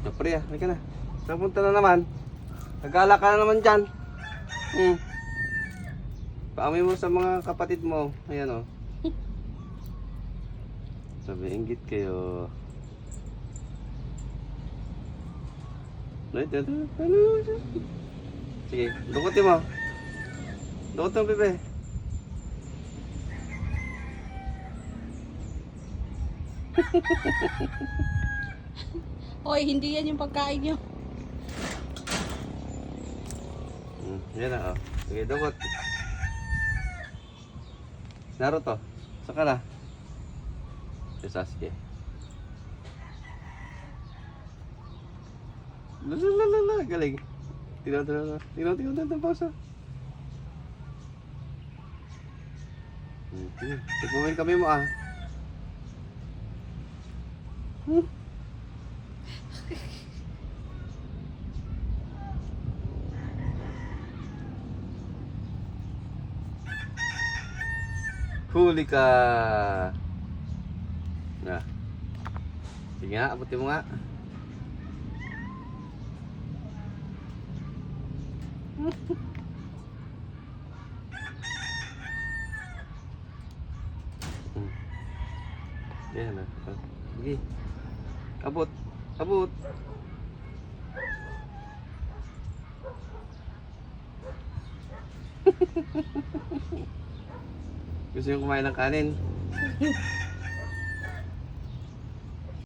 Pre, halika na. Napunta na naman. Nagala ka na naman dyan. Paamoy mo sa mga kapatid mo. Ayan o. Sabi, inggit kayo. Sige, dukutin mo. Dukutin mo, bebe. Hoy, hindi yan yung pagkain nyo. Yan na, oh. Sige, dukot. Naruto, saan ka na? Si Sasuke. Lalalala, galing. Tinaw, pausa. Tigmumin kami mo, ah. Huli ka. Nah. Sige nga, abutin mo nga. Yan na. Sige. Abot. Abot. Gusto yung kumain ng kanin.